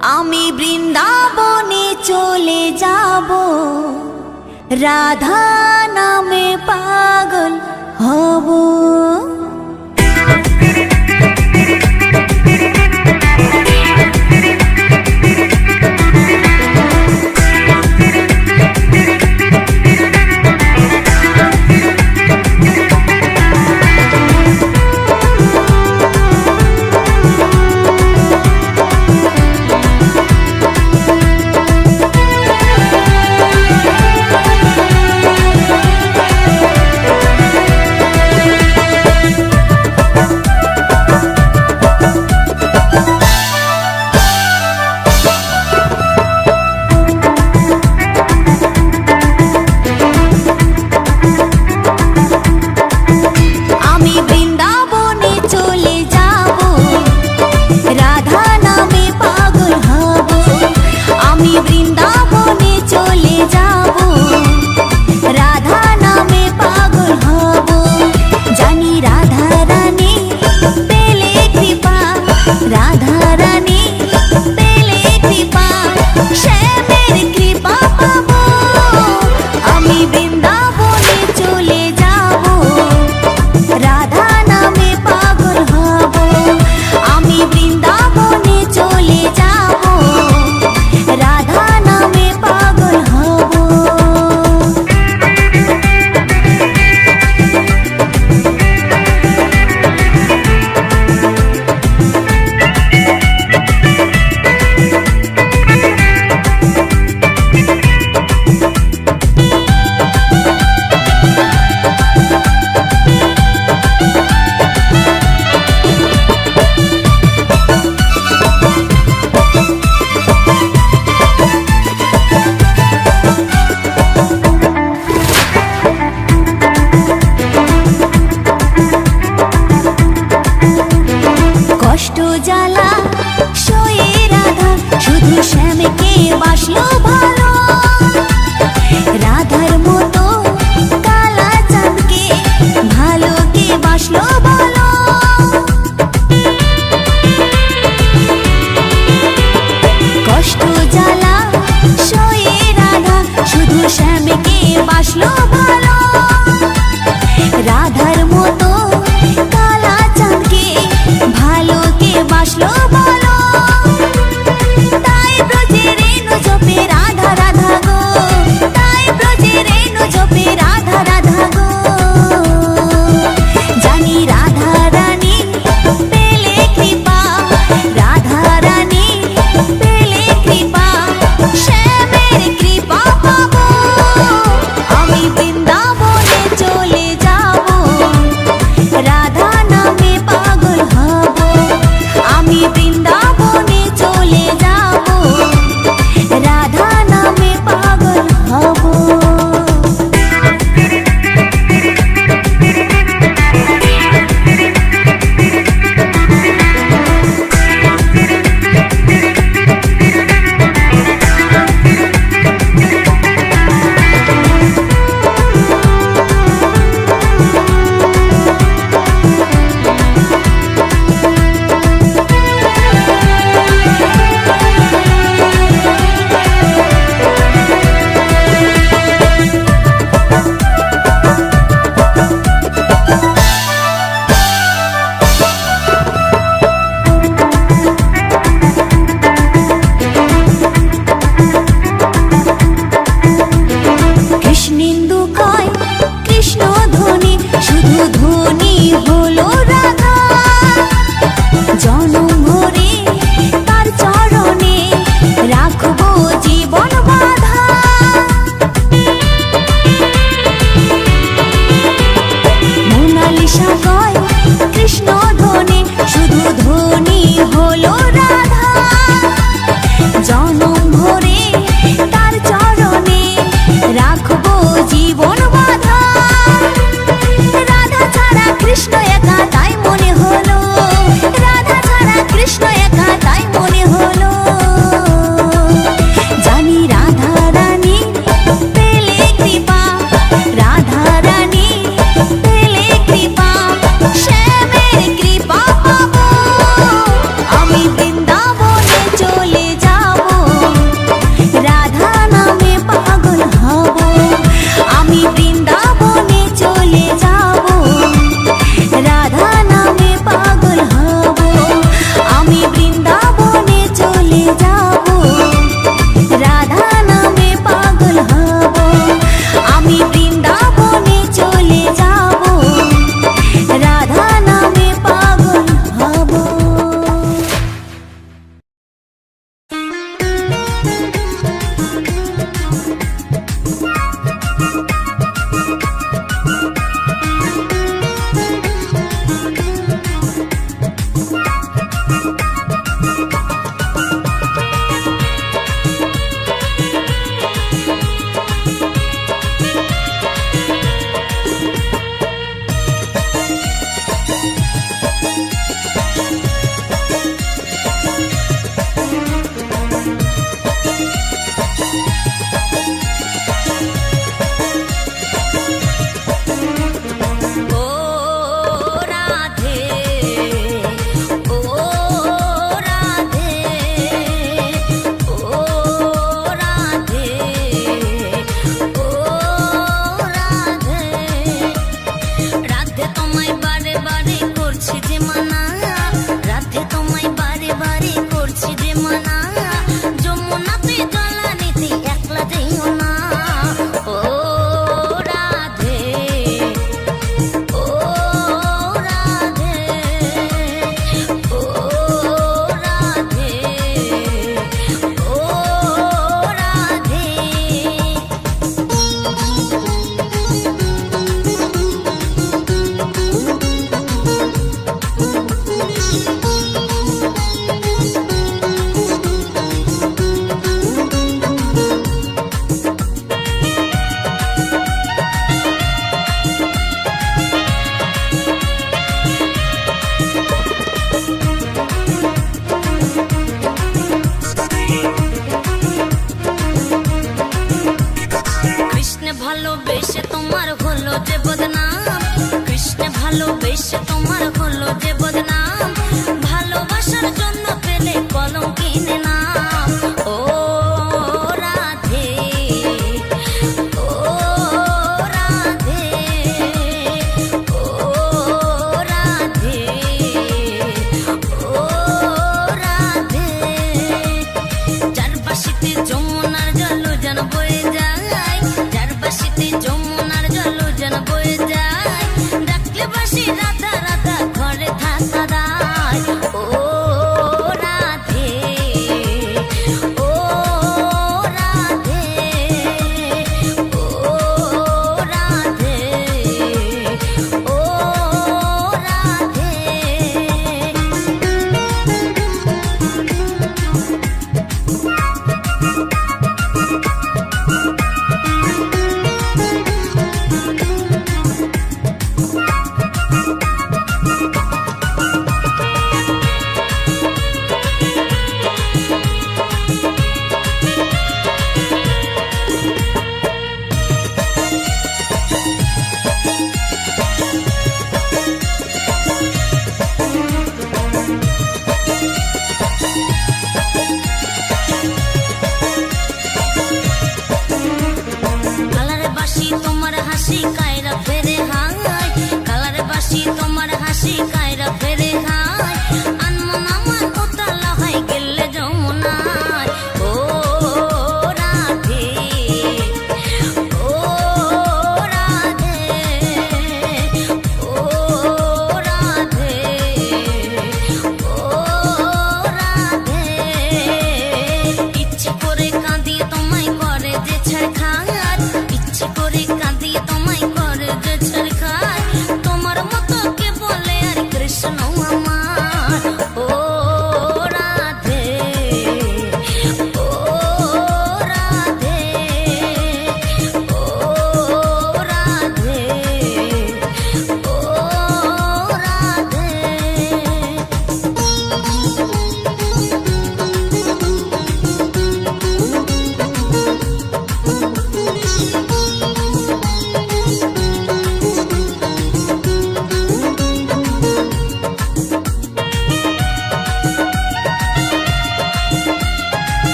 আমি বৃন্দাবনে চলে যাব, রাধা নামে পাগল হব।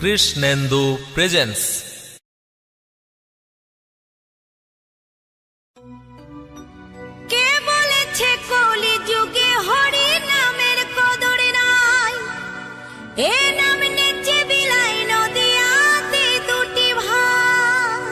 কৃষ্ণেন্দু প্রেজেন্স। কে বলেছে কলি যুগে হরি নামের কদর নাই? এ নাম নেচে বিলাই নদিয়াতে দুটি ভাই।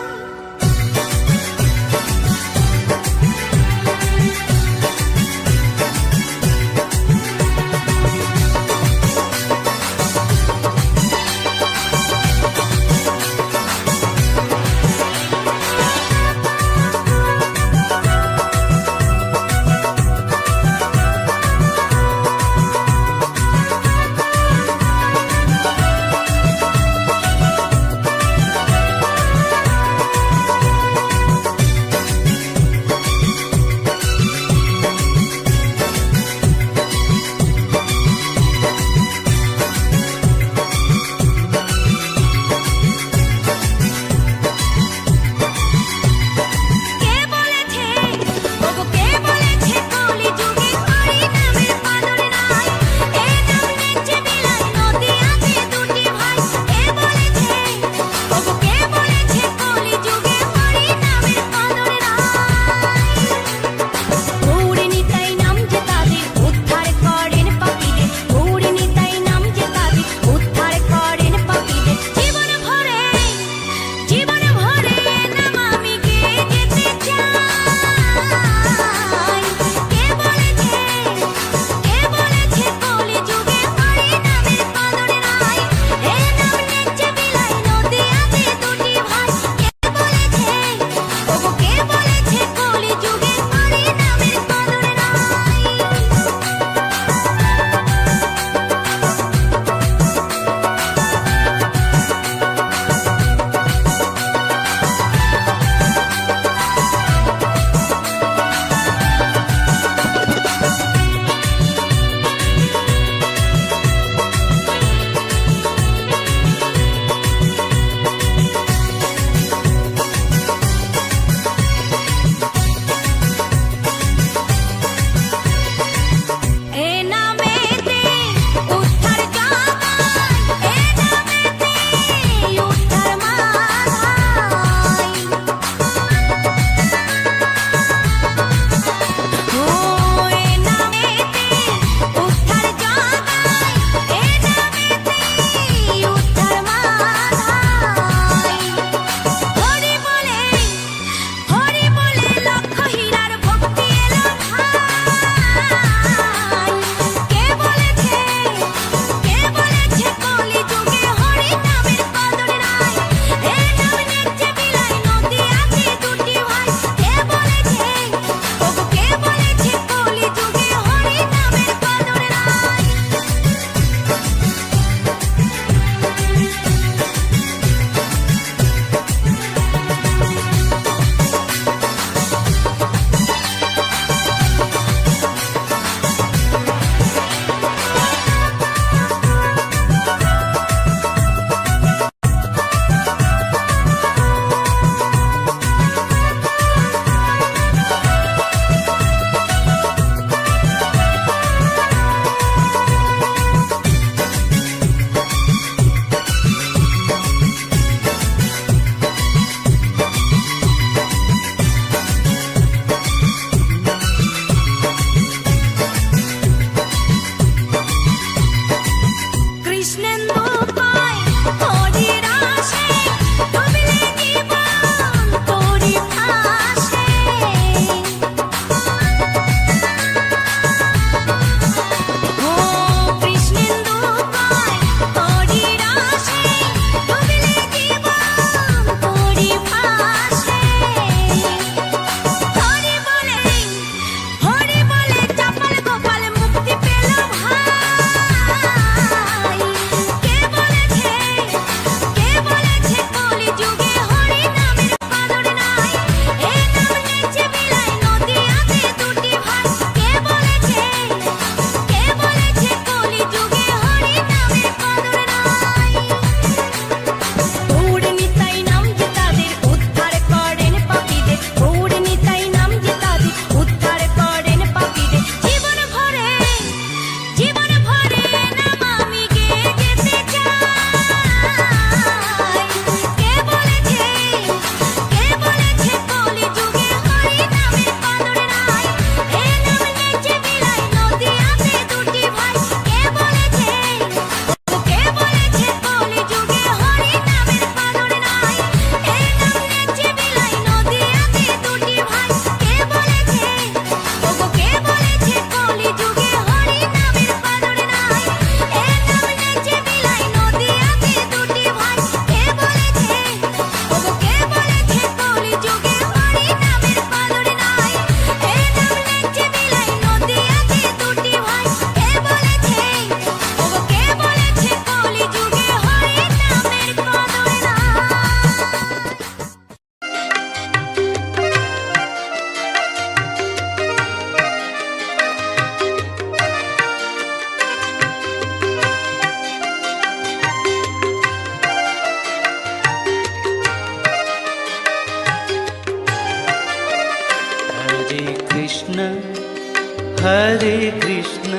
हरे कृष्ण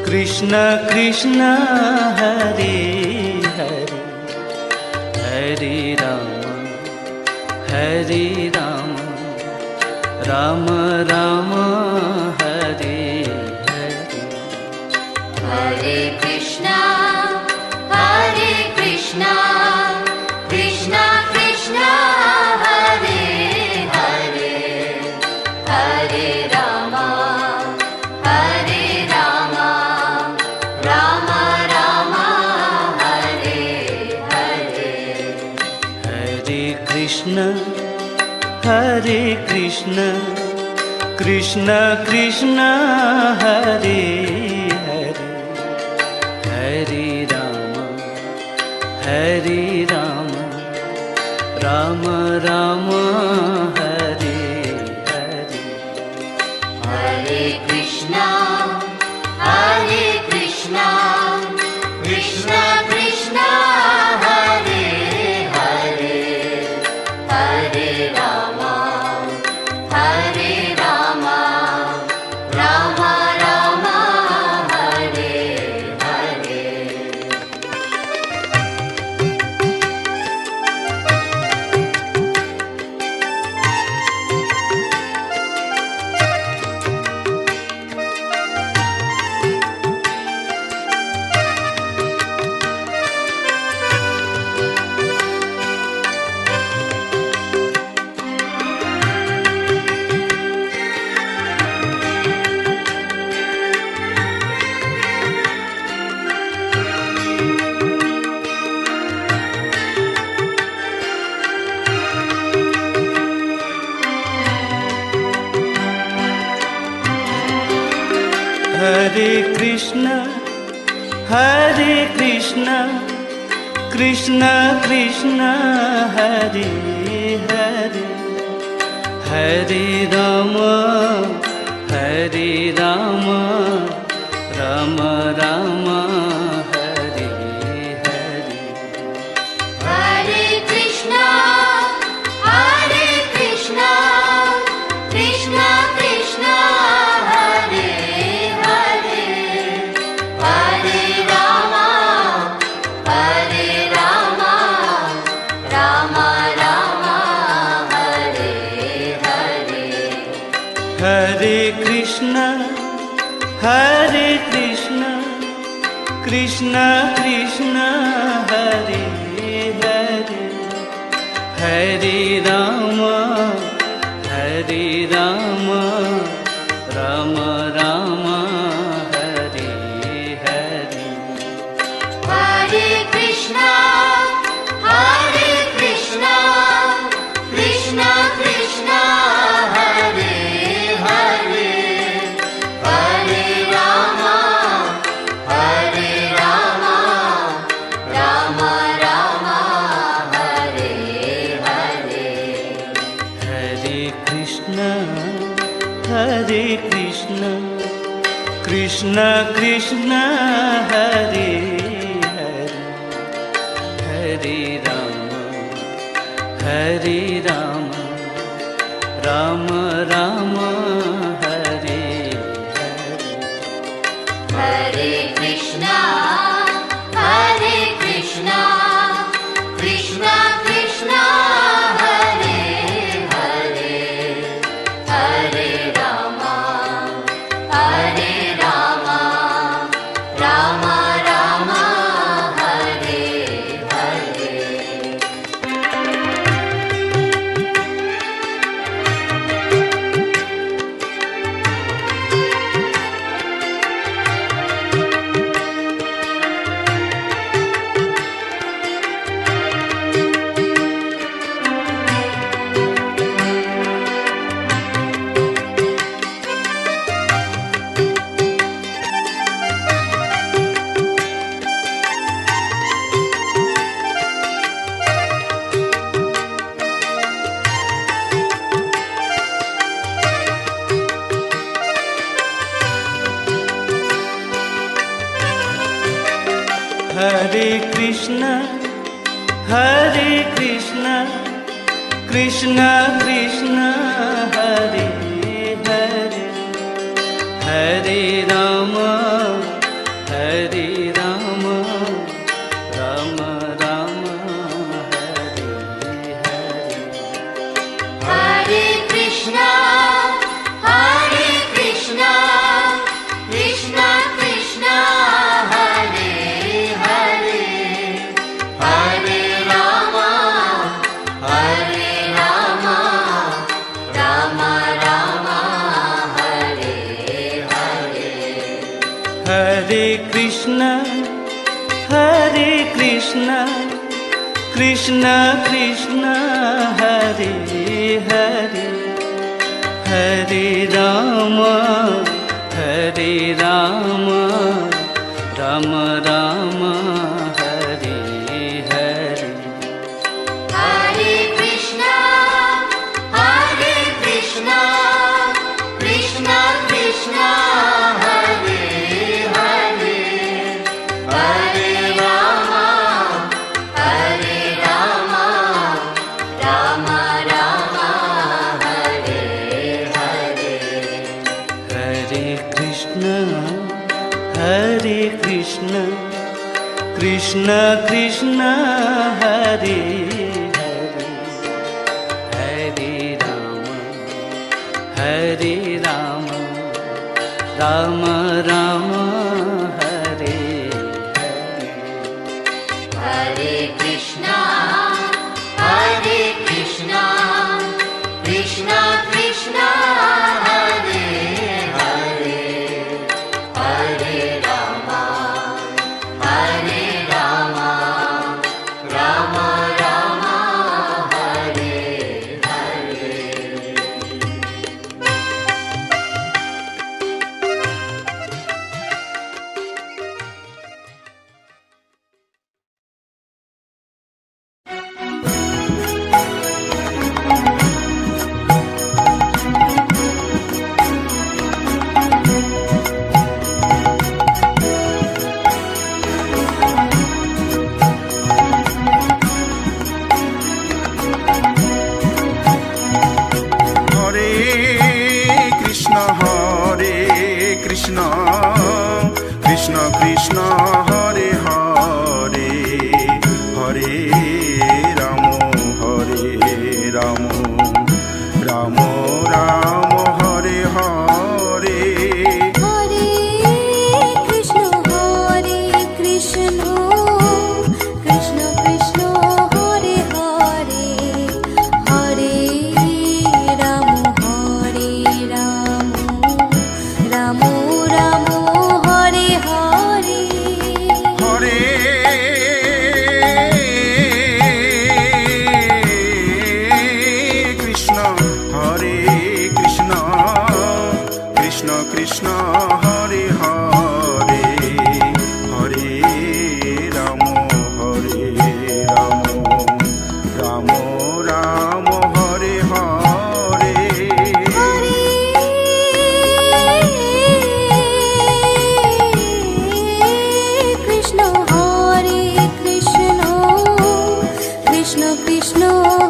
कृष्ण कृष्ण हरे हरे, हरे राम राम राम हरे हरे। हरे कृष्णा कृष्णा कृष्णा हरे हरे, हरे राम राम राम हरे हरे। हरे कृष्ण कृष्ण कृष्ण हरे हरे, हरे राम राम राम हरे हरे। हरे कृष्णा कृष्ण कृष्ण हरे हरे, हरे राम राम राम हरे हरे। हरे कृष्ण कृष्ण कृष्ण हरे हरे, हरे राम राम राम हरे हरे। हरे कृष्णा कृष्ण कृष्ण हरे हरे, हरे राम राम राम हरे हरे। हरे कृष्ण कृष्ण कृष्ण हरे हरे, हरे राम राम राम हरे हरे। हरे कृष्णा कृष्ण कृष्ण हरे हरे, हरे राम राम राम हरे हरे। हरे कृष्ण कृष्ण कृष्ण हरे हरे, हरे राम राम राम हरे हरे। हरे कृष्णा कृष्ण कृष्ण हरे हरे, हरे राम राम राम हरे हरे। हरे कृष्ण कृष्ण कृष्ण हरे हरे, हरे राम हरे Ram Ram Ram Hare Hare. Hare Krishna, Krishna Krishna, Hare Hare, Hare Rama, Rama Rama, Hare Hare. हरे कृष्ण कृष्ण कृष्ण हरे हरे, हरे Ram Ram Ram Hare Hare. Hare Krishna, Krishna Krishna, Hare Hare, Hare Rama, Rama Rama, Hare Hare. हरे कृष्ण कृष्ण कृष्ण हरे हरे, हरे Ram Ram Ram Hare Hare. Hare Krishna, Krishna Krishna, Hare Hare, Hare Rama, Rama Rama, Hare Hare. हरे कृष्ण कृष्ण कृष्ण हरे हरे, हरे राम राम राम हरे हरे। हरे कृष्ण कृष्ण कृष्ण हरे हरे, हरे राम राम राम हरे हरे। हरे कृष्ण कृष्ण कृष्ण हरे हरे, हरे राम राम हरे हरे। हरे कृष्ण कृष्ण कृष्ण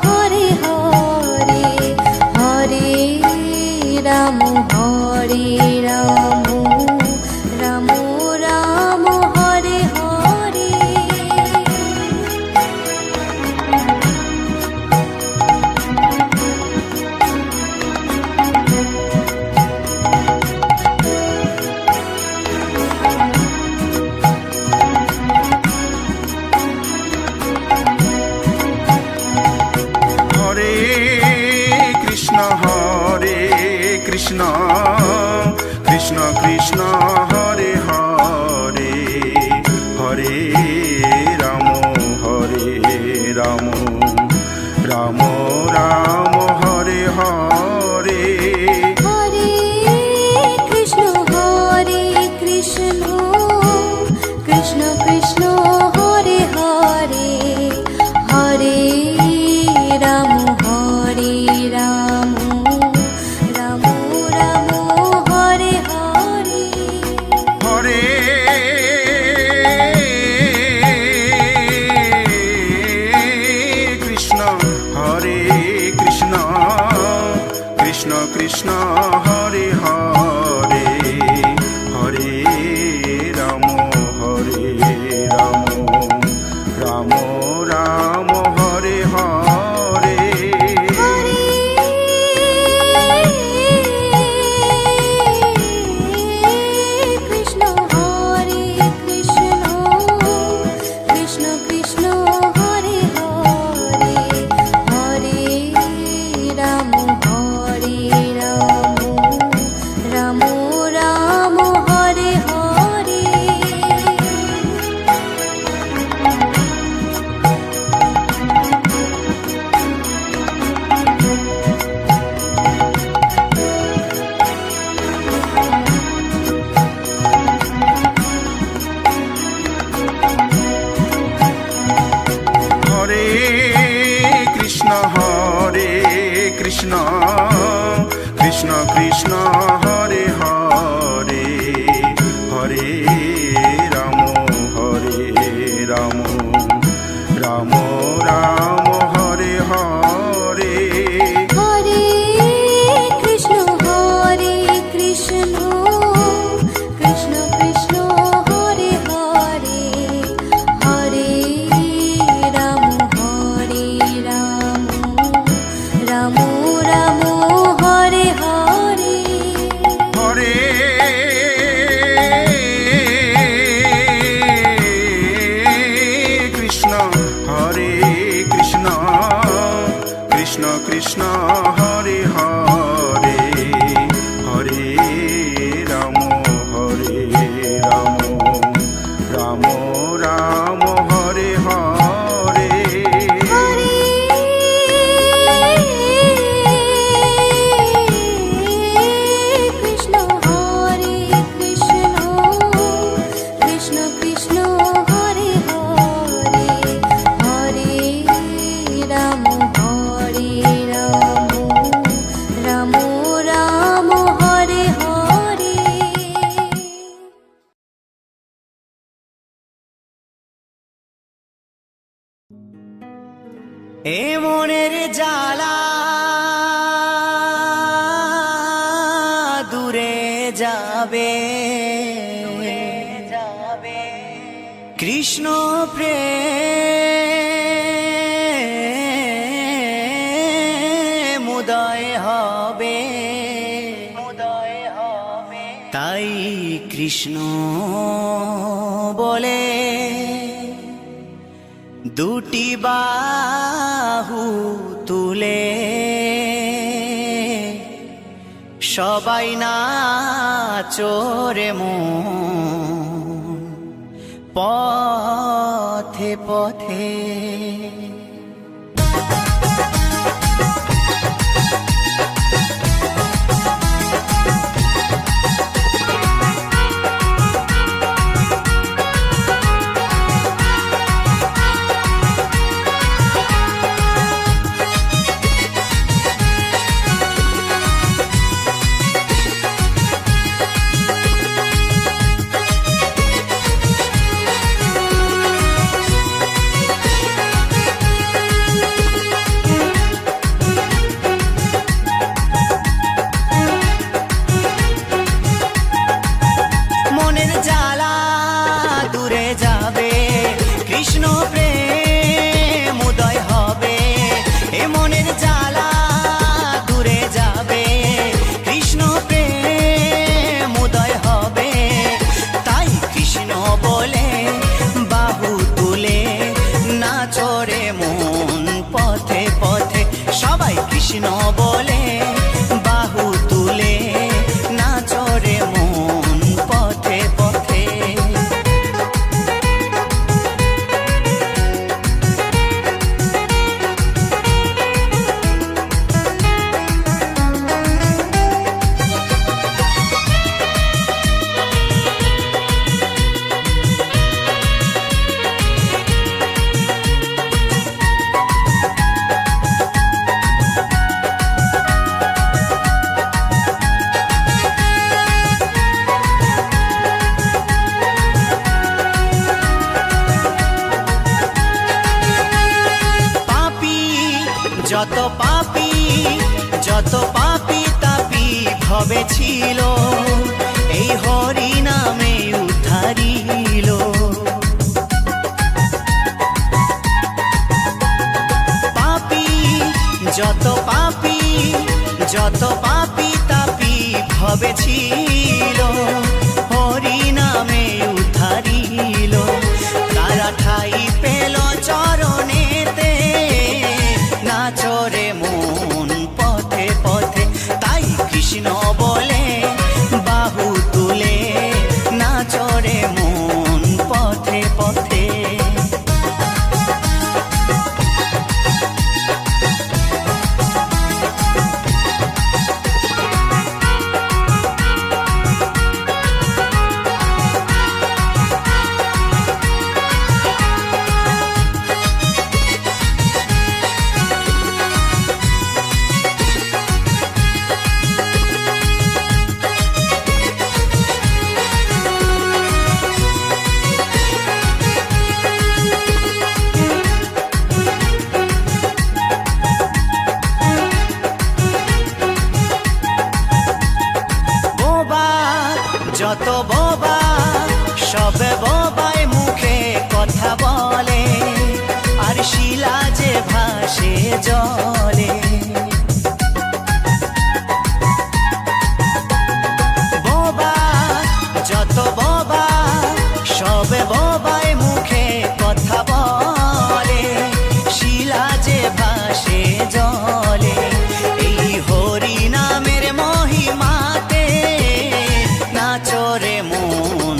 हरे हरे, हरे राम राम हरे हरे। हरे कृष्ण कृष्ण कृष्ण हरे हरे, हरे राम राम हरे हरे। हरे कृष्ण कृष्ण कृष्ण हरे हरे, हरे राम राम हरे हरे। हरे कृष्ण कृष्ण कृष्ण हरे हरे, রাম রাম রাম হরে হরে হরে কৃষ্ণ হরে কৃষ্ণ কৃষ্ণ কৃষ্ণ হরে হরে হরে রাম রাম রাম হরে হরে। এ মনের জ্বালা দূরে যাবে কৃষ্ণ প্রেম উদয় হবে তাই কৃষ্ণ বলে দুটি বাহু তুলে সবাই নাচরে মন পথে পথে কৃষ্ণ বলে বাহু তুলে নাচরে মন পথে পথে। যত পাপী তাপী ভবে ছিল এই হরি নামে উদ্ধারিল। পাপী যত পাপী তাপী ভবে ছিল হরি নামে উদ্ধারিল। তারা ঠাই পেল চরণেতে নাচরে মন পথে পথে। তাই কৃষ্ণ বলে বাহু তুলে নাচরে মন পথে পথে। যত বোবা সব বোবায় মুখে কথা বলে আর শিলা যে ভাসে জলে। বোবা যত বোবা সব বোবায় মুখে কথা বলে শিলা যে ভাসে জলে। এই হরি নামের মহিমাতে নাচরে মন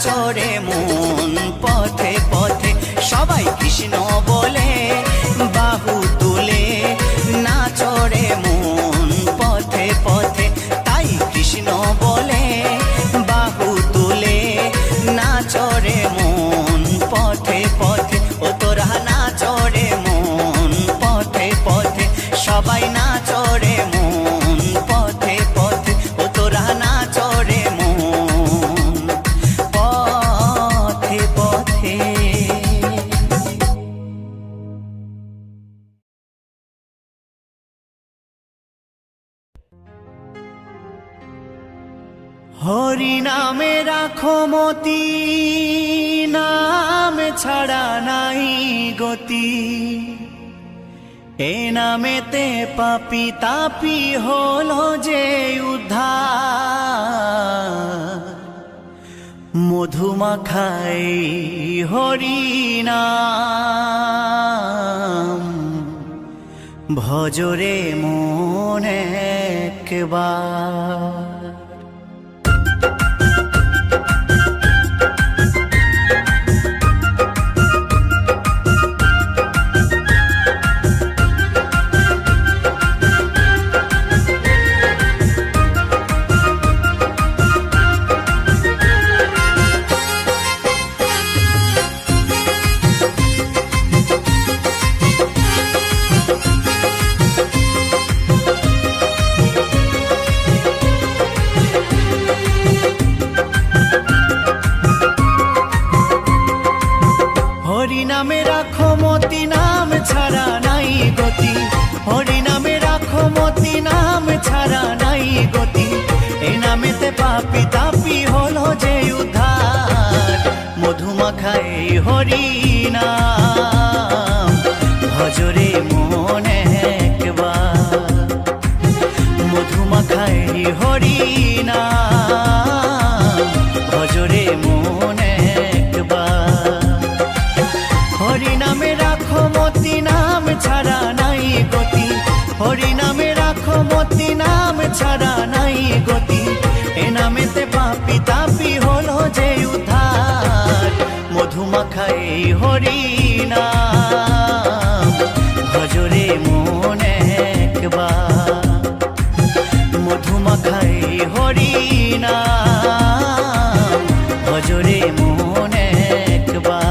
চড়ে মন পথে পথে সবাই কৃষ্ণ বলে বাহু তুলে না চড়ে মন পথে পথে তাই কৃষ্ণ বলে বাহু তুলে না চড়ে মন পথে পথে ও তোরা না চড়ে মন পথে পথে সবাই না চড়ে মন পথে পথে ও তোরা না চড়ে মন পথে পথে। হরি নামে রাখো মতি নাম ছাড়া নাই গতি এ নামেতে পাপি তাপি হলো যে উদ্ধার মধুমাখাই হরি নাম ভজরে মন একবার। হরি নামে রাখো মতি নাম ছাড়া নাই গতি হরি নামে রাখো মতি নাম ছাড়া নাই গতি এই নামেতে পাপি তাপি হলো যে উদ্ধার মধুমাখাই হরি নাম ভজরে মন একবার মধুমাখাই হরি নাম ভজরে মন একবার। হরি নামে রাখো মতি নাম ছাড়া নাই গতি হরি নামে রাখো মতি নাম ছাড়া নাই গতি এ নামেতে পাপি তাপি হলো যে উদ্ধার মধুমাখাই হরি নাম ভজরে মন একবার মধুমাখাই হরি নাম ভজরে মন একবার।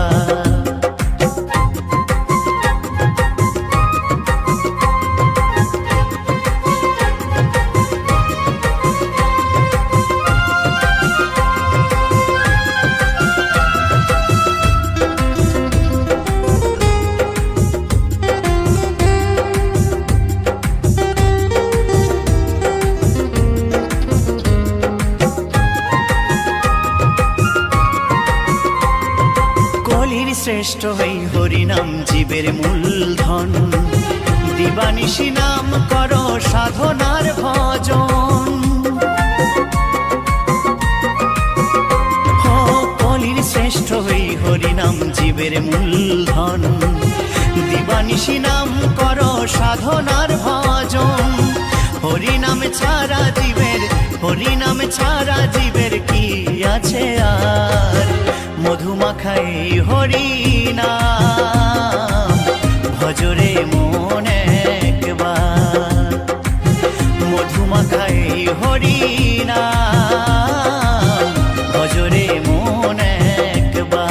শ্রেষ্ঠ হই হরিনাম জীবের মূলধন দিবানিশি নাম করো সাধনার ভজন কলির শ্রেষ্ঠ হই হরিনাম জীবের মূলধন দিবানিশি নাম করো সাধনার ভজন হরিনাম ছাড়া জীবের কি আছে আর মধুমাখাই হরি নাম ভজরে মন একবার মধুমাখাই হরি নাম ভজরে মন একবার।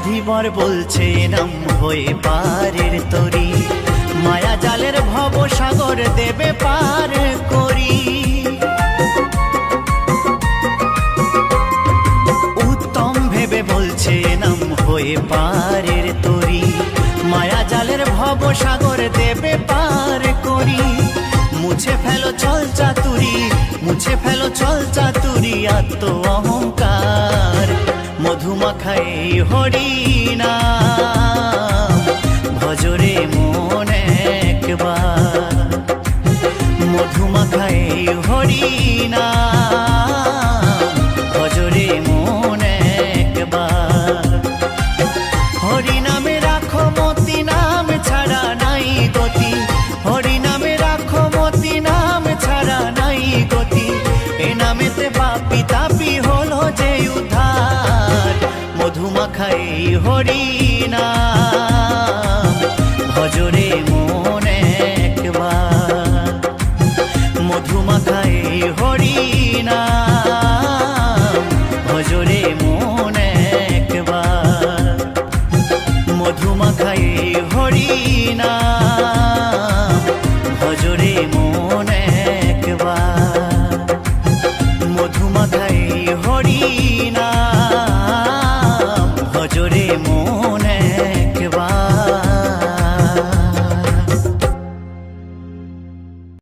ধীবর বলছে নাম হয়ে পারের তরি মায়া জালের ভব সাগর দেবে পার করি উত্তম ভেবে বলছে নাম হয়ে পারের তরি মায়া জালের ভব সাগর দেবে পার করি মুছে ছল চাতুরি আত্ম অহংকার মধুমাখাই হরি নাম ভজরে মন একবার মধুমাখাই হরি নাম ভজরে মন একবার হরি নামে রাখো মতি নাম ছাড়া নাই গতি হরি নামে রাখো মতি নাম ছাড়া নাই গতি এ নামেতে পাপি তাপি হলো যে উদ্ধার মধুমাখাই হরি নাম